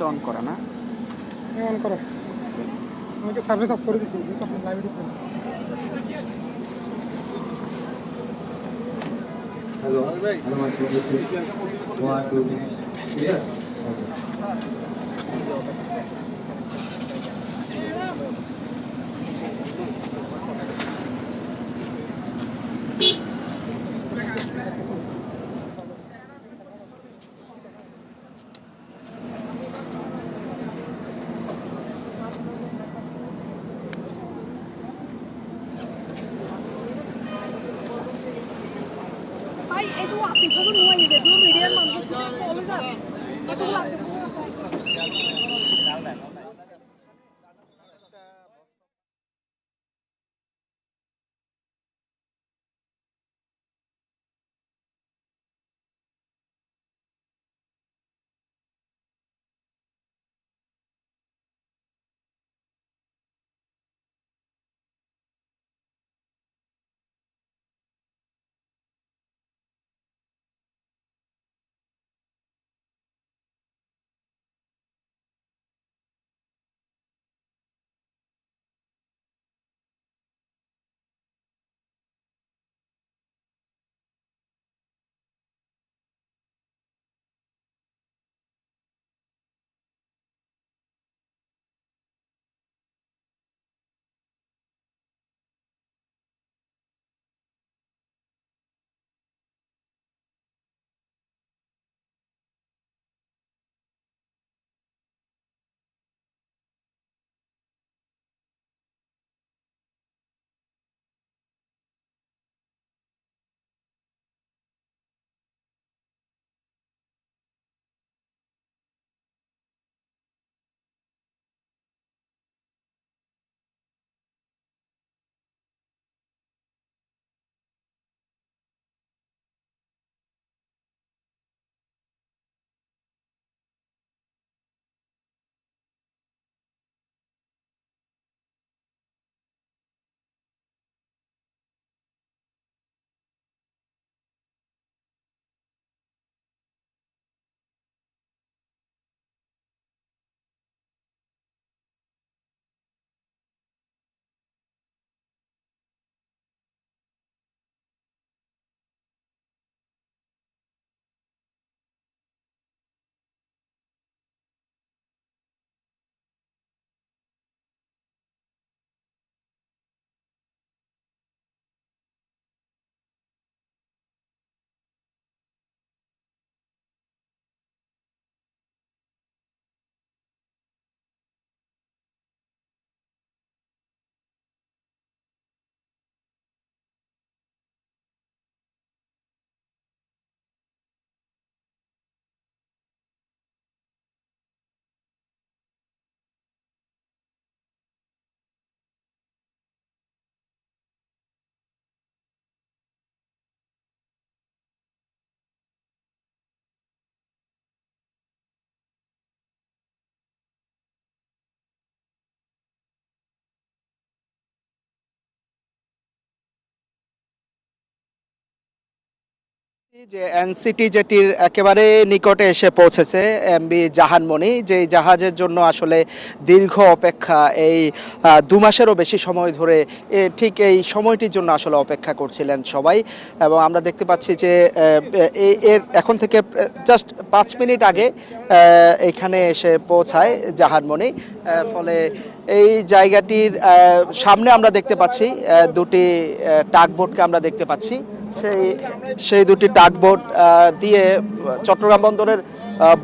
তো অন করা না? অন করো। আমাকে সার্ভিস অফ করে দিচ্ছি আপনার লাইভে ঢুকবেন। হ্যালো ভাই, hello mike test 1 2 clear. Ay, itu aktif itu nuai itu media manfaat itu boleh tak? Itu aktif. যে এনসিটি জেটির একেবারে নিকটে এসে পৌঁছেছে এমবি জাহানমণি, যে জাহাজের জন্য আসলে দীর্ঘ অপেক্ষা, এই 2 মাসেরও বেশি সময় ধরে ঠিক এই সময়টির জন্য আসলে অপেক্ষা করছিলেন সবাই। এবং আমরা দেখতে পাচ্ছি যে এর এখন থেকে জাস্ট 5 মিনিট আগে এখানে এসে পৌঁছায় জাহানমণি। ফলে এই জায়গাটির সামনে আমরা দেখতে পাচ্ছি দুটি টাগবোটকে আমরা দেখতে পাচ্ছি। সেই দুটি টাগবোট দিয়ে চট্টগ্রাম বন্দরের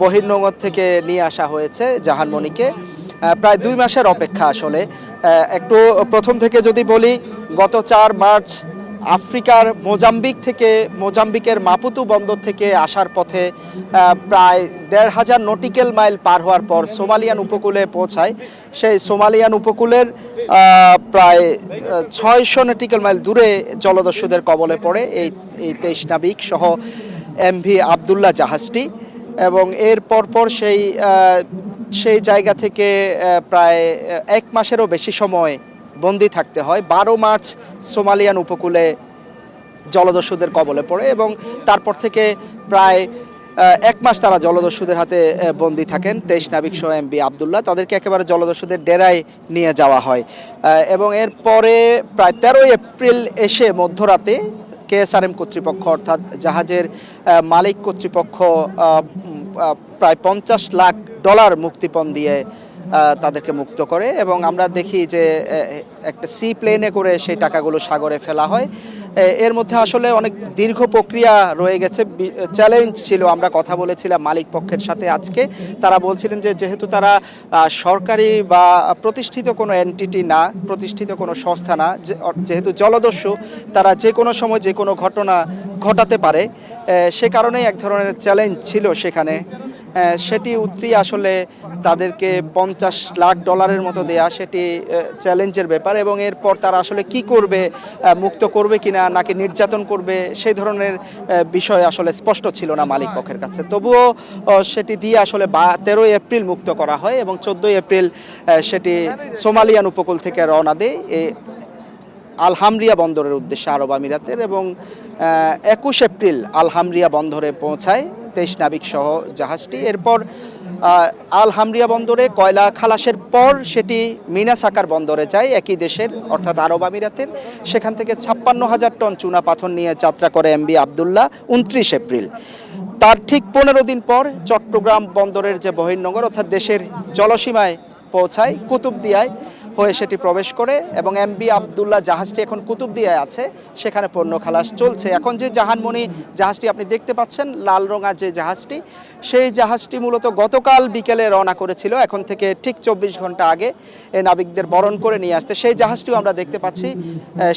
বহির্নোঙর থেকে নিয়ে আসা হয়েছে জাহানমণিকে। প্রায় 2 মাসের অপেক্ষা আসলে। একটু প্রথম থেকে যদি বলি, গত 4 মার্চ আফ্রিকার মোজাম্বিকের মাপুতু বন্দর থেকে আসার পথে প্রায় 1,500 নটিক্যাল মাইল পার হওয়ার পর সোমালিয়ান উপকূলে পৌঁছায়। সেই সোমালিয়ান উপকূলের প্রায় 600 নটিক্যাল মাইল দূরে জলদস্যুদের কবলে পড়ে এই 23 নাবিক সহ এমভি আবদুল্লাহ জাহাজটি। এবং এর পরপর সেই জায়গা থেকে প্রায় 1 মাসেরও বেশি সময় বন্দি থাকতে হয়। 12 মার্চ সোমালিয়ান উপকূলে জলদস্যুদের কবলে পড়ে এবং তারপর থেকে প্রায় এক মাস তারা জলদস্যুদের হাতে বন্দী থাকেন। 23 নাবিক সহ এমবি আবদুল্লাহ তাদেরকে একেবারে জলদস্যুদের ডেরায় নিয়ে যাওয়া হয় এবং এরপরে প্রায় 13 এপ্রিল এসে মধ্যরাতে কেএসআরএম কর্তৃপক্ষ অর্থাৎ জাহাজের মালিক কর্তৃপক্ষ প্রায় $50 লাখ মুক্তিপণ দিয়ে তাদেরকে মুক্ত করে এবং আমরা দেখি যে একটা সি প্লেনে করে সেই টাকাগুলো সাগরে ফেলা হয়। এর মধ্যে আসলে অনেক দীর্ঘ প্রক্রিয়া রয়ে গেছে, চ্যালেঞ্জ ছিল। আমরা কথা বলেছিলাম মালিক পক্ষের সাথে আজকে, তারা বলছিলেন যে যেহেতু তারা সরকারি বা প্রতিষ্ঠিত কোনো এন্টিটি না, প্রতিষ্ঠিত কোনো সংস্থা না, যেহেতু জলদস্যু তারা যে কোনো সময় যে কোনো ঘটনা ঘটাতে পারে, সে কারণেই এক ধরনের চ্যালেঞ্জ ছিল সেখানে। সেটি উতরিয়ে আসলে তাদেরকে $50 লাখ মতো দেয়া সেটি চ্যালেঞ্জের ব্যাপার এবং এরপর তারা আসলে কি করবে, মুক্ত করবে কিনা নাকি নির্যাতন করবে সেই ধরনের বিষয় আসলে স্পষ্ট ছিল না মালিক পক্ষের কাছে। তবুও সেটি দিয়ে আসলে 13 এপ্রিল মুক্ত করা হয় এবং 14 এপ্রিল সেটি সোমালিয়ান উপকূল থেকে রওনা দেয় আলহামরিয়া বন্দরের উদ্দেশ্যে আরব আমিরাতের এবং 21 এপ্রিল আলহামরিয়া বন্দরে পৌঁছায় 23 নাবিক সহ জাহাজটি। এরপর আলহামরিয়া বন্দরে কয়লা খালাসের পর সেটি মিনাসাকার বন্দরে যায় একই দেশের অর্থাৎ আরব আমিরাতের। সেখান থেকে 56,000 টন চুনা পাথর নিয়ে যাত্রা করে এমবি আবদুল্লাহ 29 এপ্রিল। তার ঠিক 15 দিন পর চট্টগ্রাম বন্দরের যে বহির্নোঙর অর্থাৎ দেশের জলসীমায় পৌঁছায় কুতুবদিয়ায় হয়ে সেটি প্রবেশ করে এবং এমবি আবদুল্লাহ জাহাজটি এখন কুতুবদিয়ায় আছে, সেখানে পণ্য খালাস চলছে। এখন যে জাহানমণি জাহাজটি আপনি দেখতে পাচ্ছেন লাল রঙা যে জাহাজটি, সেই জাহাজটি মূলত গতকাল বিকেলে রওনা করেছিল এখন থেকে ঠিক 24 ঘন্টা আগে এই নাবিকদের বরণ করে নিয়ে আসতে। সেই জাহাজটিও আমরা দেখতে পাচ্ছি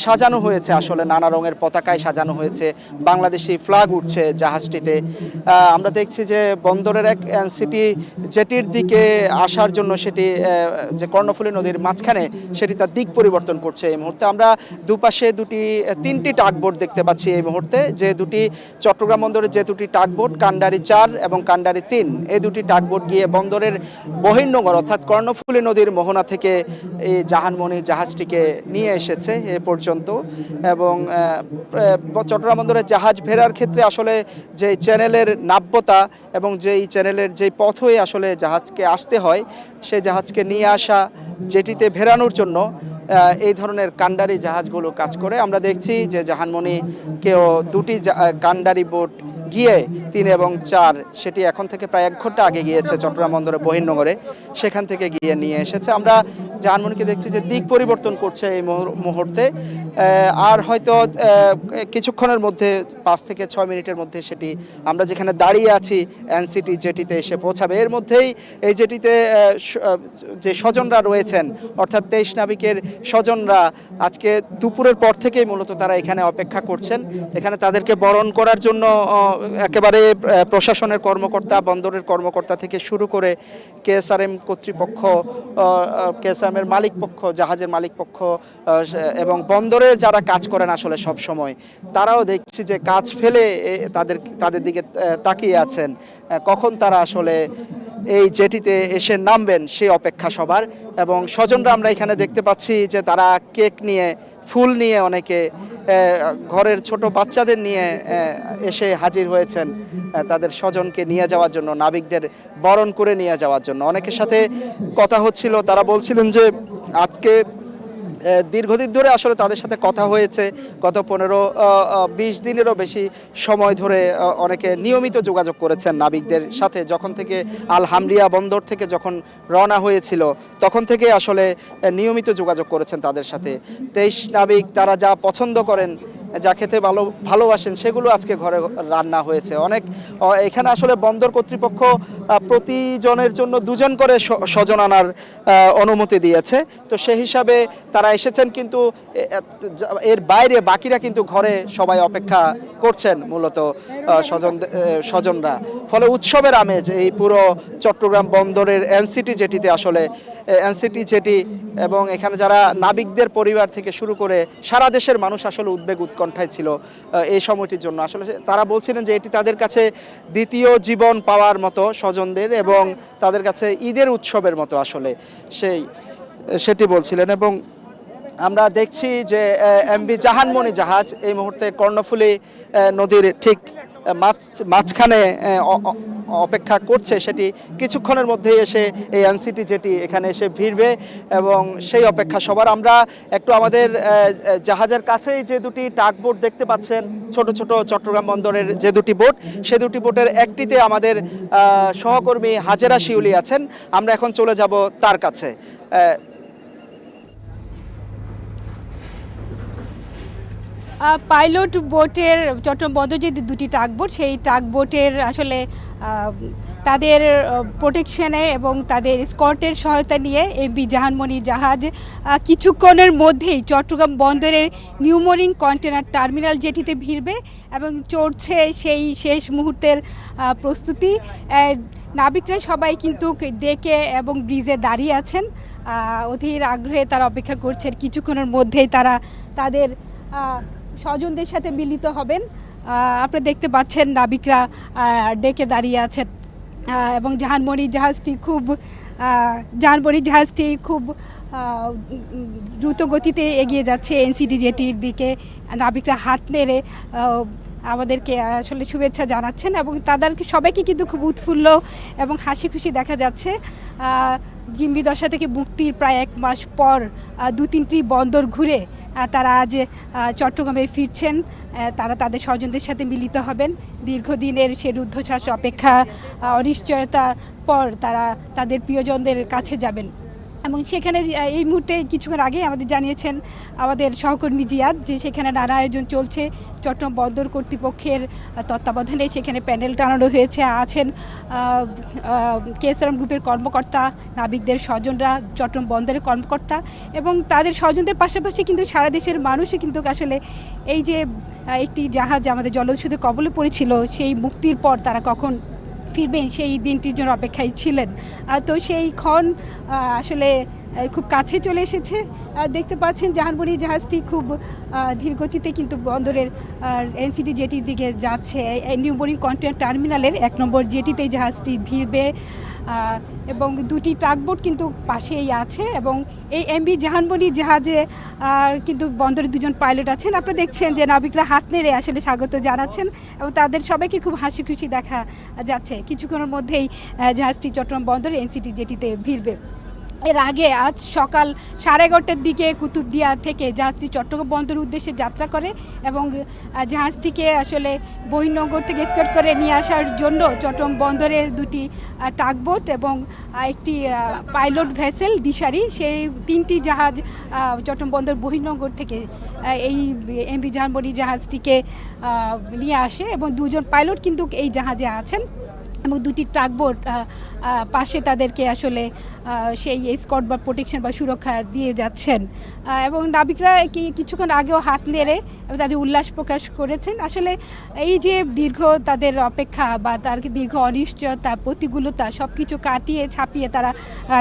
সাজানো হয়েছে, আসলে নানা রঙের পতাকায় সাজানো হয়েছে, বাংলাদেশি ফ্ল্যাগ উঠছে জাহাজটিতে। আমরা দেখছি যে বন্দরের এক সিটি জেটির দিকে আসার জন্য সেটি যে কর্ণফুলী নদীর মাঝখানে সেটি তার দিক পরিবর্তন করছে এই মুহূর্তে। আমরা দুপাশে তিনটি টাগবোট দেখতে পাচ্ছি এই মুহূর্তে, যে দুটি চট্টগ্রাম বন্দরের যে দুটি টাগবোট কান্ডারি 4 এবং কান্ডারি 3 এই দুটি টাগবোট গিয়ে বন্দরের বহির্নোঙর অর্থাৎ কর্ণফুলী নদীর মোহনা থেকে এই জাহানমণি জাহাজটিকে নিয়ে এসেছে এ পর্যন্ত। এবং চট্টগ্রাম বন্দরের জাহাজ ফেরার ক্ষেত্রে আসলে যে চ্যানেলের নাব্যতা এবং যেই চ্যানেলের যেই পথ হয়ে আসলে জাহাজকে আসতে হয়, সেই জাহাজকে নিয়ে আসা জেটিতে ভেরানোর জন্য এই ধরনের কান্ডারি জাহাজগুলো কাজ করে। আমরা দেখছি যে জাহানমণিকেও দুটি কান্ডারি বোট গিয়ে 3 এবং 4 সেটি এখন থেকে প্রায় 1 ঘন্টা আগে গিয়েছে চট্টগ্রাম বন্দরের বহির্নোঙরে, সেখান থেকে গিয়ে নিয়ে এসেছে। আমরা জাহানমণিকে দেখছি যে দিক পরিবর্তন করছে এই মুহূর্তে, আর হয়তো কিছুক্ষণের মধ্যে 5 থেকে 6 মিনিটের মধ্যে সেটি আমরা যেখানে দাঁড়িয়ে আছি এনসিটি জেটিতে এসে পৌঁছাবে। এর মধ্যেই এই জেটিতে যে স্বজনরা রয়েছেন অর্থাৎ 23 নাবিকের স্বজনরা আজকে দুপুরের পর থেকেই মূলত তারা এখানে অপেক্ষা করছেন। এখানে তাদেরকে বরণ করার জন্য একেবারে প্রশাসনের কর্মকর্তা, বন্দরের কর্মকর্তা থেকে শুরু করে কেএসআরএম কর্তৃপক্ষ, কেএসআরএমের মালিক পক্ষ, জাহাজের মালিক পক্ষ এবং বন্দরের যারা কাজ করেন আসলে সব সময়, তারাও দেখছি যে কাজ ফেলে তাদের দিকে তাকিয়ে আছেন কখন তারা আসলে এই জেটিতে এসে নামবেন সেই অপেক্ষা সবার। এবং স্বজনরা আমরা এখানে দেখতে পাচ্ছি যে তারা কেক নিয়ে, ফুল নিয়ে, অনেকে ঘরের ছোট বাচ্চাদের নিয়ে এসে হাজির হয়েছেন তাদের স্বজনকে নিয়ে যাওয়ার জন্য, নাবিকদের বরণ করে নিয়ে যাওয়ার জন্য। অনেকের সাথে কথা হচ্ছিল, তারা বলছিলেন যে আজকে দীর্ঘদিন ধরে আসলে তাদের সাথে কথা হয়েছে, গত 15-20 দিনেরও বেশি সময় ধরে অনেকে নিয়মিত যোগাযোগ করেছেন নাবিকদের সাথে। যখন থেকে আলহামরিয়া বন্দর থেকে যখন রওনা হয়েছিল তখন থেকে আসলে নিয়মিত যোগাযোগ করেছেন তাদের সাথে। 23 নাবিক তারা যা পছন্দ করেন, যা খেতে ভালোবাসেন সেগুলো আজকে ঘরে রান্না হয়েছে। এখানে আসলে বন্দর কর্তৃপক্ষ প্রতিজনের জন্য 2 জন করে স্বজন আনার অনুমতি দিয়েছে। তো সেই হিসাবে তারা এসেছেন, কিন্তু এর বাইরে বাকিরা কিন্তু ঘরে সবাই অপেক্ষা করছেন মূলত স্বজনরা। ফলে উৎসবের আমেজ এই পুরো চট্টগ্রাম বন্দরের এনসিটি জেটিতে, আসলে এনসিটি জেটি এবং এখানে যারা নাবিকদের পরিবার থেকে শুরু করে সারা দেশের মানুষ আসলে উদ্বেগ উৎকণ্ঠায় ছিল এই সময়টির জন্য। আসলে তারা বলছিলেন যে এটি তাদের কাছে দ্বিতীয় জীবন পাওয়ার মতো স্বজনদের, এবং তাদের কাছে ঈদের উৎসবের মতো আসলে সেটি বলছিলেন। এবং আমরা দেখছি যে এমবি জাহানমণি জাহাজ এই মুহূর্তে কর্ণফুলী নদীর ঠিক মাঝখানে অপেক্ষা করছে, সেটি কিছুক্ষণের মধ্যেই এসে এই এনসিটি জেটি এখানে এসে ভিড়বে এবং সেই অপেক্ষা সবার। আমরা একটু আমাদের জাহাজের কাছেই যে দুটি টাগ বোট দেখতে পাচ্ছেন, ছোট ছোট চট্টগ্রাম বন্দরের যে দুটি বোট, সে দুটি বোটের একটিতে আমাদের সহকর্মী হাজেরা শিউলি আছেন। আমরা এখন চলে যাব তার কাছে। পাইলট বোটের চট্টগ্রাম বন্দর যে দুটি টাগ বোট, সেই টাগ বোটের আসলে তাদের প্রোটেকশনে এবং তাদের স্কর্টের সহায়তা নিয়ে এমভি জাহানমণি জাহাজ কিছুক্ষণের মধ্যেই চট্টগ্রাম বন্দরের নিউমোরিং কন্টেনার টার্মিনাল জেটিতে ভিড়বে এবং চলছে সেই শেষ মুহূর্তের প্রস্তুতি। নাবিকরা সবাই কিন্তু ডেকে এবং ব্রিজে দাঁড়িয়ে আছেন, অধীর আগ্রহে তারা অপেক্ষা করছেন। কিছুক্ষণের মধ্যেই তারা তাদের স্বজনদের সাথে মিলিত হবেন। আপনারা দেখতে পাচ্ছেন নাবিকরা ডেকে দাঁড়িয়ে আছেন এবং জাহানমণি জাহাজটি খুব দ্রুত গতিতে এগিয়ে যাচ্ছে এনসিটি জেটির দিকে। নাবিকরা হাত নেড়ে আমাদেরকে আসলে শুভেচ্ছা জানাচ্ছেন এবং তাদেরকে সবাইকে কিন্তু খুব উৎফুল্ল এবং হাসি খুশি দেখা যাচ্ছে। জিম্মি দশা থেকে মুক্তির প্রায় 1 মাস পর 2-3টি বন্দর ঘুরে তারা আজ চট্টগ্রামে ফিরছেন। তারা তাদের স্বজনদের সাথে মিলিত হবেন। দীর্ঘদিনের সে রুদ্ধশ্বাস অপেক্ষা অনিশ্চয়তার পর তারা তাদের প্রিয়জনদের কাছে যাবেন এবং সেখানে এই মুহূর্তে কিছুক্ষণ আগে আমাদের জানিয়েছেন আমাদের সহকর্মী জিয়াদ যে সেখানে নানা আয়োজন চলছে। চট্টগ্রাম বন্দর কর্তৃপক্ষের তত্ত্বাবধানে সেখানে প্যানেল টানানো হয়েছে। আছেন কেএসআরএম গ্রুপের কর্মকর্তা, নাবিকদের স্বজনরা, চট্টগ্রাম বন্দরের কর্মকর্তা এবং তাদের স্বজনদের পাশাপাশি কিন্তু সারা দেশের মানুষই কিন্তু আসলে এই যে একটি জাহাজ আমাদের জলদস্যুদের কবলে পড়েছিল, সেই মুক্তির পর তারা কখন ফিরবেন সেই দিনটির জন্য অপেক্ষায় ছিলেন। তো সেই ক্ষণ আসলে খুব কাছে চলে এসেছে। দেখতে পাচ্ছেন জাহানমণি জাহাজটি খুব ধীর গতিতে কিন্তু বন্দরের এনসিটি জেটির দিকে যাচ্ছে। নিউমোরিং কন্টেনার টার্মিনালের 1 নম্বর জেটিতে জাহাজটি ভিড়বে এবং দুটি ট্রাকবোট কিন্তু পাশেই আছে এবং এই এমভি জাহানমণি জাহাজে কিন্তু বন্দরে 2জন পাইলট আছেন। আপনারা দেখছেন যে নাবিকরা হাত নেড়ে আসলে স্বাগত জানাচ্ছেন এবং তাদের সবাইকে খুব হাসি খুশি দেখা যাচ্ছে। কিছুক্ষণের মধ্যেই জাহাজটি চট্টগ্রাম বন্দরে এনসিটি জেটিতে ভিড়বে। এর আগে আজ সকাল 11:30টার দিকে কুতুবদিয়া থেকে জাহাজটি চট্টগ্রাম বন্দরের উদ্দেশ্যে যাত্রা করে এবং জাহাজটিকে আসলে বহির্নগর থেকে এসকর্ট করে নিয়ে আসার জন্য চট্টগ্রাম বন্দরের দুটি টাগবোট এবং একটি পাইলট ভেসেল দিশারি, সেই 3টি জাহাজ চট্টগ্রাম বন্দর বহির্নগর থেকে এই এমভি জাহানমণি জাহাজটিকে নিয়ে আসে এবং 2জন পাইলট কিন্তু এই জাহাজে আছেন এবং দুটি ট্রাকবোট পাশে তাদেরকে আসলে সেই স্কট বা প্রোটেকশন বা সুরক্ষা দিয়ে যাচ্ছেন এবং নাবিকরা কিছুক্ষণ আগেও হাত নেড়ে তাদের উল্লাস প্রকাশ করেছেন। আসলে এই যে দীর্ঘ তাদের অপেক্ষা বা তার দীর্ঘ অনিশ্চয়তা, প্রতিকূলতা সব কিছু কাটিয়ে ছাপিয়ে তারা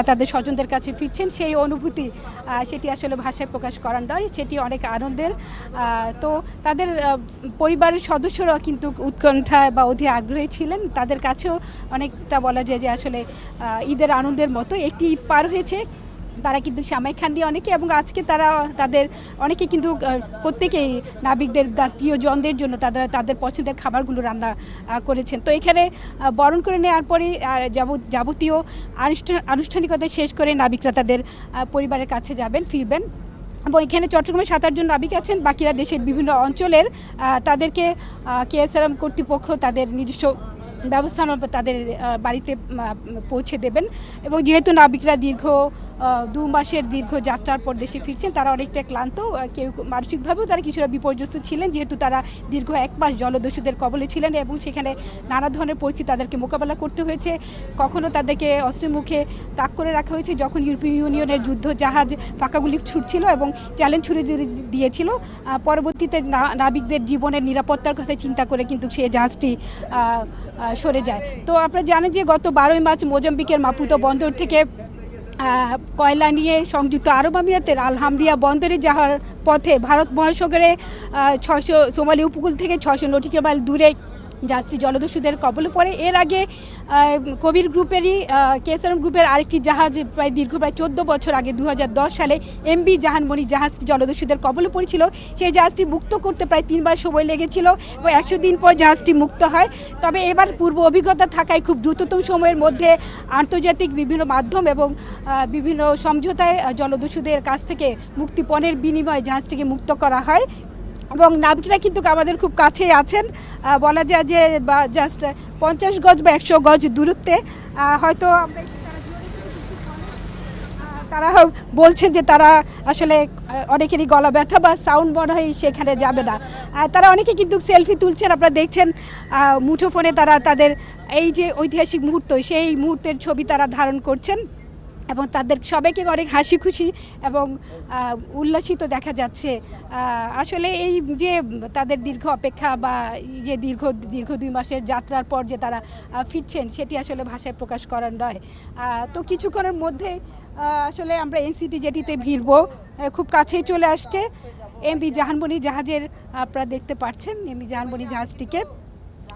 তাদের স্বজনদের কাছে ফিরছেন, সেই অনুভূতি সেটি আসলে ভাষায় প্রকাশ করার নয়, সেটি অনেক আনন্দের। তো তাদের পরিবারের সদস্যরাও কিন্তু উৎকণ্ঠা বা অধীর আগ্রহী ছিলেন। তাদের কাছেও অনেকটা বলা যায় যে আসলে ঈদের আনন্দের মতো একটি ঈদ পার হয়েছে। তারা কিন্তু সামাই খান দিয়ে অনেকে এবং আজকে তারা তাদের অনেকে কিন্তু প্রত্যেকেই নাবিকদের প্রিয়জনদের জন্য তাদের পছন্দের খাবারগুলো রান্না করেছেন। তো এখানে বরণ করে নেওয়ার পরে যাবতীয় আনুষ্ঠানিকতা শেষ করে নাবিকরা তাদের পরিবারের কাছে যাবেন, ফিরবেন এবং এখানে চট্টগ্রামে 7-8 জন নাবিক আছেন। বাকিরা দেশের বিভিন্ন অঞ্চলের, তাদেরকে কেএসআরএম কর্তৃপক্ষ তাদের নিজস্ব ব্যবস্থা তাদের বাড়িতে পৌঁছে দেবেন এবং যেহেতু নাবিকরা দীর্ঘ 2 মাসের দীর্ঘ যাত্রার পর দেশে ফিরছেন, তারা অনেকটা ক্লান্ত, কেউ মানসিকভাবেও তারা কিছুটা বিপর্যস্ত ছিলেন যেহেতু তারা দীর্ঘ 1 মাস জলদস্যুদের কবলে ছিলেন এবং সেখানে নানা ধরনের পরিস্থিতি তাদেরকে মোকাবেলা করতে হয়েছে। কখনো তাদেরকে অস্ত্রের মুখে তাক করে রাখা হয়েছে যখন ইউরোপীয় ইউনিয়নের যুদ্ধ জাহাজ ফাঁকাগুলি ছুটছিল এবং চ্যালেঞ্জ ছুড়ে দিয়েছিল। পরবর্তীতে নাবিকদের জীবনের নিরাপত্তার কথা চিন্তা করে কিন্তু সেই জাহাজটি সরে যায়। তো আপনারা জানেন যে গত 12 মার্চ মোজাম্বিকের মাপুতো বন্দর থেকে কয়লা নিয়ে সংযুক্ত আরব আমিরাতের আলহামদিয়া বন্দরে যাওয়ার পথে ভারত মহাসাগরে 600 সোমালি উপকূল থেকে 600 নটিক্যাল মাইল দূরে জাহাজটি জলদস্যুদের কবলে পড়ে। এর আগে কবির গ্রুপেরই কেএসআরএম গ্রুপের আরেকটি জাহাজ প্রায় 14 বছর আগে 2010 সালে এমবি জাহানমণি জাহাজটি জলদস্যুদের কবলে পড়েছিল। সেই জাহাজটি মুক্ত করতে প্রায় 3 বার সময় লেগেছিল এবং 100 দিন পর জাহাজটি মুক্ত হয়। তবে এবার পূর্ব অভিজ্ঞতা থাকায় খুব দ্রুততম সময়ের মধ্যে আন্তর্জাতিক বিভিন্ন মাধ্যম এবং বিভিন্ন সমঝোতায় জলদস্যুদের কাছ থেকে মুক্তিপণের বিনিময়ে জাহাজটিকে মুক্ত করা হয় এবং নাবিকরা কিন্তু আমাদের খুব কাছেই আছেন, বলা যায় যে জাস্ট 50 গজ বা 100 গজ দূরত্বে। হয়তো আমরা তারা বলছেন যে তারা আসলে অনেকেরই গলা ব্যথা বা সাউন্ড মনে হয় সেখানে যাবে না। তারা অনেকে কিন্তু সেলফি তুলছেন, আপনারা দেখছেন মুঠোফোনে তারা তাদের এই যে ঐতিহাসিক মুহূর্ত সেই মুহূর্তের ছবি তারা ধারণ করছেন এবং তাদের সবাইকে অনেক হাসি খুশি এবং উল্লাসিত দেখা যাচ্ছে। আসলে এই যে তাদের দীর্ঘ অপেক্ষা বা যে দীর্ঘ 2 মাসের যাত্রার পর যে তারা ফিরছেন সেটি আসলে ভাষায় প্রকাশ করার নয়। তো কিছুক্ষণের মধ্যে আসলে আমরা এনসিটি জেটিতে ভিড়ব, খুব কাছেই চলে আসছে এমবি জাহানমণি জাহাজের, আপনারা দেখতে পাচ্ছেন এমবি জাহানমণি জাহাজটিকে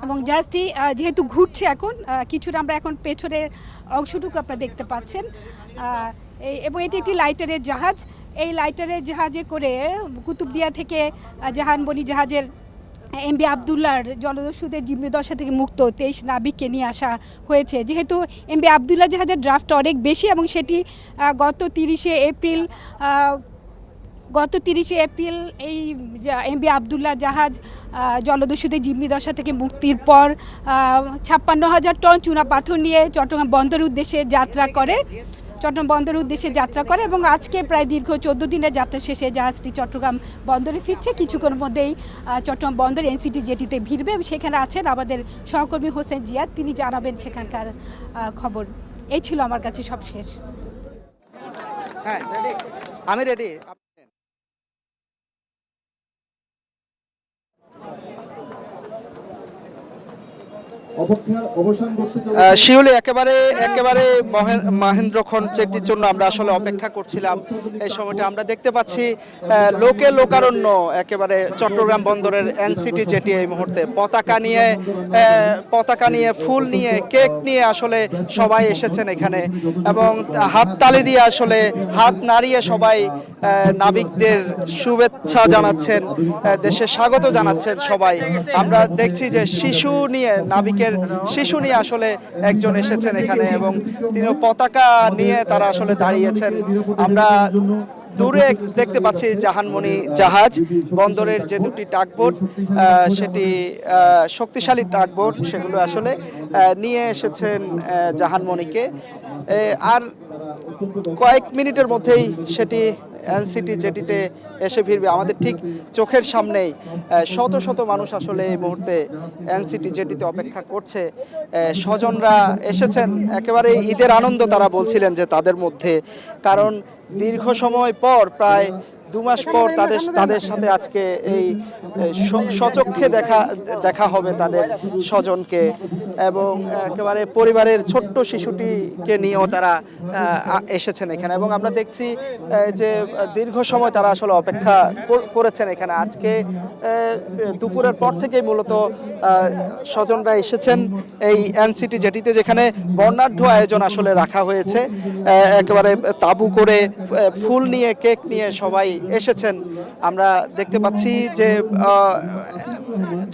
এবং জাহাজটি যেহেতু ঘুরছে এখন কিছুটা আমরা এখন পেছনের অংশটুকু আপনারা দেখতে পাচ্ছেন এবং এটি একটি লাইটারের জাহাজ। এই লাইটারের জাহাজে করে কুতুবদিয়া থেকে জাহানমণি জাহাজের এমবি আবদুল্লার জলদস্যুদের জিম্মিদশা থেকে মুক্ত 23 নাবিককে নিয়ে আসা হয়েছে। যেহেতু এমবি আবদুল্লাহ জাহাজের ড্রাফট অনেক বেশি এবং সেটি গত 30 এপ্রিল এই এমবি আবদুল্লাহ জাহাজ জলদস্যুদের জিম্মিদশা থেকে মুক্তির পর 56,000 টন চুনা পাথর নিয়ে চট্টগ্রাম বন্দরের উদ্দেশ্যে যাত্রা করে এবং আজকে প্রায় দীর্ঘ 14 দিনের যাত্রা শেষে জাহাজটি চট্টগ্রাম বন্দরে ফিরছে। কিছুক্ষণের মধ্যেই চট্টগ্রাম বন্দর এনসিটি জেটিতে ভিড়বে। সেখানে আছেন আমাদের সহকর্মী হোসেন জিয়াদ, তিনি জানাবেন সেখানকার খবর। এই ছিল আমার কাছে সবশেষ। হ্যাঁ রেডি, আমি রেডি। শিউলি একেবারে মহেন্দ্রক্ষণ চেকটির জন্য আমরা আসলে অপেক্ষা করছিলাম। এই সময়টা আমরা দেখতে পাচ্ছি লোকে লোকারণ্য একেবারে চট্টগ্রাম বন্দরের এনসিটি জেটি এই মুহূর্তে পতাকা নিয়ে ফুল নিয়ে কেক নিয়ে আসলে সবাই এসেছেন এখানে এবং হাততালি দিয়ে আসলে হাত নাড়িয়ে সবাই নাবিকদের শুভেচ্ছা জানাচ্ছেন, দেশে স্বাগত জানাচ্ছেন সবাই। আমরা দেখছি যে নাবিকের শিশু নিয়ে আসলে একজন এসেছেন এখানে এবং তিনি পতাকা নিয়ে তারা আসলে দাঁড়িয়েছেন। আমরা দূরে দেখতে পাচ্ছি জাহানমণি জাহাজ, বন্দরের যে দুটি টাগবোট সেটি শক্তিশালী টাগবোট, সেগুলো আসলে নিয়ে এসেছেন জাহানমণিকে। আর কয়েক মিনিটের মধ্যেই সেটি এনসিটি জেটিতে এসে ফিরবে। আমাদের ঠিক চোখের সামনেই শত শত মানুষ আসলে এই মুহূর্তে এনসিটি জেটিতে অপেক্ষা করছে। স্বজনরা এসেছেন, একেবারে ঈদের আনন্দ তারা বলছিলেন যে তাদের মধ্যে, কারণ দীর্ঘ সময় পর প্রায় 2 মাস পর তাদের সাথে আজকে এই সচক্ষে দেখা হবে তাদের স্বজনকে এবং একেবারে পরিবারের ছোট্ট শিশুটিকে নিয়েও তারা এসেছেন এখানে এবং আমরা দেখছি যে দীর্ঘ সময় তারা আসলে অপেক্ষা করেছেন এখানে। আজকে দুপুরের পর থেকেই মূলত স্বজনরা এসেছেন এই এনসিটি জেটিতে, যেখানে বর্ণাঢ্য আয়োজন আসলে রাখা হয়েছে। একেবারে তাঁবু করে ফুল নিয়ে কেক নিয়ে সবাই এসেছেন। আমরা দেখতে পাচ্ছি যে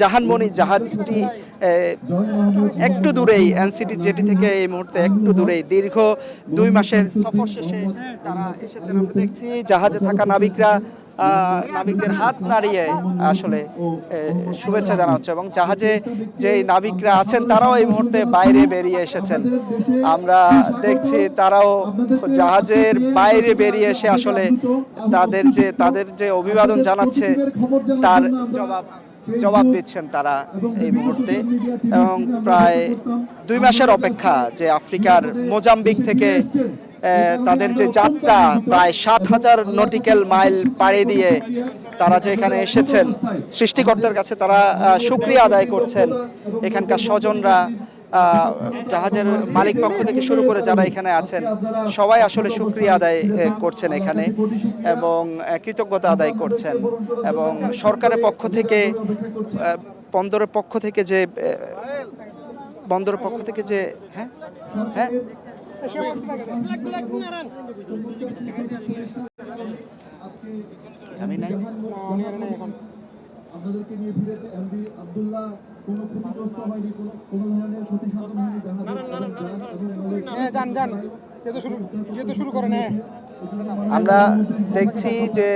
জাহানমণি জাহাজটি একটু দূরেই এনসিটি জেটি থেকে এই মুহূর্তে একটু দূরেই দীর্ঘ 2 মাসের সফর শেষে তারা এসেছেন। আমরা দেখছি জাহাজে থাকা নাবিকদের হাত নাড়িয়ে আসলে শুভেচ্ছা জানাচ্ছে এবং জাহাজে যে নাবিকরা আছেন তারাও এই মুহূর্তে বাইরে বেরিয়ে এসেছেন। আমরা দেখছি তারাও জাহাজের বাইরে বেরিয়ে এসে আসলে তাদের যে অভিবাদন জানাচ্ছে তার জবাব দিচ্ছেন তারা এই মুহূর্তে। এবং প্রায় 2 মাসের অপেক্ষা, যে আফ্রিকার মোজাম্বিক থেকে তাদের যে যাত্রা প্রায় 7,000 নটিক্যাল মাইল পাড়ি দিয়ে তারা যে এখানে এসেছেন, সৃষ্টিকর্তার কাছে তারা শুকরিয়া আদায় করছেন। এখানকার স্বজনরা, জাহাজের মালিক পক্ষ থেকে শুরু করে যারা এখানে আছেন সবাই আসলে শুকরিয়া আদায় করছেন এখানে এবং কৃতজ্ঞতা আদায় করছেন এবং সরকারের পক্ষ থেকে বন্দরের পক্ষ থেকে যে হ্যাঁ হ্যাঁ আমি নাই আপনাদেরকে নিয়ে ফিরেছে এমবি আব্দুল্লাহ কোনো ক্ষতিগ্রস্ত হয়নি, কোনো ধরনের ক্ষতি সাধন হয়নি শুরু করেন। হ্যাঁ, আমরা দেখছি যে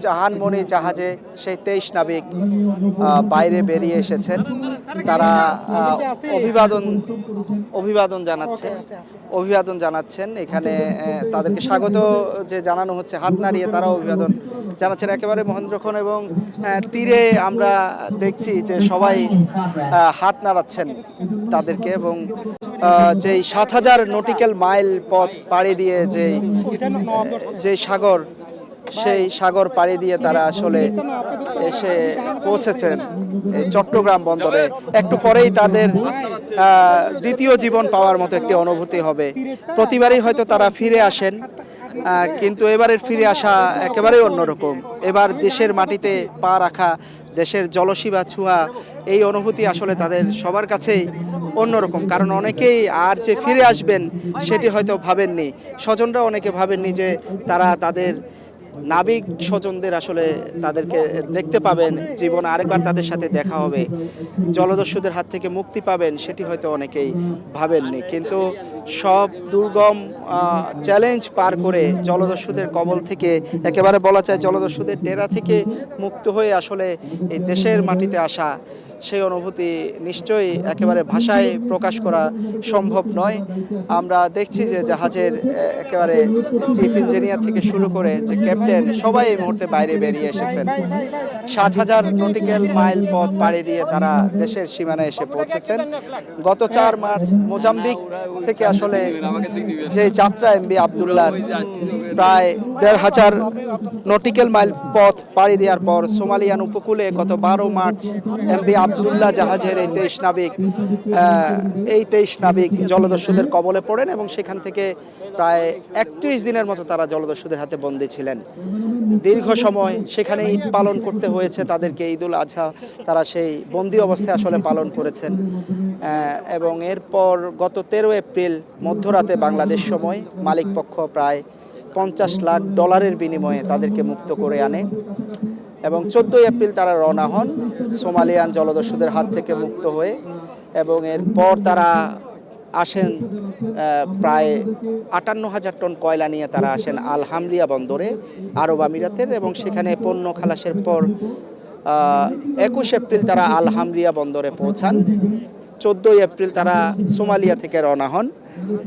জাহানমণি জাহাজে সেই 23 নাবিক বাইরে বেরিয়ে এসেছেন। তারা অভিবাদন জানাচ্ছেন এখানে তাদেরকে স্বাগত যে জানানো হচ্ছে, হাত নাড়িয়ে তারা অভিবাদন জানাচ্ছেন একেবারে মহেন্দ্রক্ষণ এবং তীরে আমরা দেখছি যে সবাই হাত নাড়াচ্ছেন তাদেরকে এবং যেই 7000 নটিক্যাল মাইল পথ পাড়ি দিয়ে যে সাগর, সেই সাগর পাড়ি দিয়ে তারা আসলে এসে পৌঁছেছেন এই চট্টগ্রাম বন্দরে। একটু পরেই তাদের দ্বিতীয় জীবন পাওয়ার মতো একটি অনুভূতি হবে। প্রতিবারই হয়তো তারা ফিরে আসেন, কিন্তু এবারের ফিরে আসা একেবারেই অন্যরকম। এবার দেশের মাটিতে পা রাখা, দেশের জলসীমা ছোঁয়া, এই অনুভূতি আসলে তাদের সবার কাছেই অন্যরকম। কারণ অনেকেই আর যে ফিরে আসবেন সেটি হয়তো ভাবেননি, স্বজনরা অনেকে ভাবেননি যে তারা তাদের নাবিক স্বজনদের আসলে তাদেরকে দেখতে পাবেন, জীবনে আরেকবার তাদের সাথে দেখা হবে, জলদস্যুদের হাত থেকে মুক্তি পাবেন, সেটি হয়তো অনেকেই ভাবেননি। কিন্তু সব দুর্গম চ্যালেঞ্জ পার করে জলদস্যুদের কবল থেকে, একেবারে বলা যায় জলদস্যুদের ডেরা থেকে মুক্ত হয়ে আসলে এই দেশের মাটিতে আসা, সেই অনুভূতি নিশ্চয়ই একেবারে ভাষায় প্রকাশ করা সম্ভব নয়। আমরা দেখছি যে জাহাজের একেবারে চিফ ইঞ্জিনিয়ার থেকে শুরু করে যে ক্যাপ্টেন, সবাই এই মুহূর্তে বাইরে বেরিয়ে এসেছেন। 7000 নটিক্যাল মাইল পথ পাড়ি দিয়ে তারা দেশের সীমানায় এসে পৌঁছেছেন। গত 4 মার্চ মোজাম্বিক থেকে আসলে যে যাত্রা এমবি আব্দুল্লাহর প্রায় 1500 নটিক্যাল মাইল পথ পাড়ি দেওয়ার পর সোমালিয়ান উপকূলে গত 12 মার্চ এমবি আব্দুল্লাহ জাহাজের এই 23 নাবিক জলদস্যুদের কবলে পড়েন এবং সেখান থেকে প্রায় 31 দিনের মতো তারা জলদস্যুদের হাতে বন্দী ছিলেন। দীর্ঘ সময় সেখানে ঈদ পালন করতে হয়েছে তাদেরকে, ঈদুল আজহা তারা সেই বন্দী অবস্থায় আসলে পালন করেছেন। এবং এরপর গত 13 এপ্রিল মধ্যরাতে বাংলাদেশ সময় মালিকপক্ষ প্রায় $50 লাখ বিনিময়ে তাদেরকে মুক্ত করে আনে এবং 14 এপ্রিল তারা রওনা হন সোমালিয়ান জলদস্যুদের হাত থেকে মুক্ত হয়ে। এবং এরপর তারা আসেন প্রায় 58,000 টন কয়লা নিয়ে তারা আসেন আল হামরিয়া বন্দরে, আরব আমিরাতের, এবং সেখানে পণ্য খালাসের পর 21 এপ্রিল তারা আল হামরিয়া বন্দরে পৌঁছান। 14 এপ্রিল তারা সোমালিয়া থেকে রওনা হন,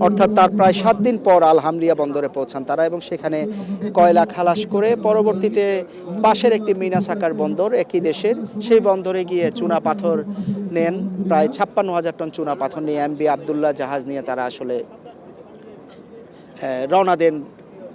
অর্থাৎ তার প্রায় 7 দিন পর আল হামরিয়া বন্দরে পৌঁছান তারা এবং সেখানে কয়লা খালাস করে পরবর্তীতে পাশের একটি মিনাসাকার বন্দর একই দেশের, সেই বন্দরে গিয়ে চুনা পাথর নেন। প্রায় 56,000 টন চুনা পাথর নিয়ে এমবি আব্দুল্লাহ জাহাজ নিয়ে তারা আসলে রওনা দেন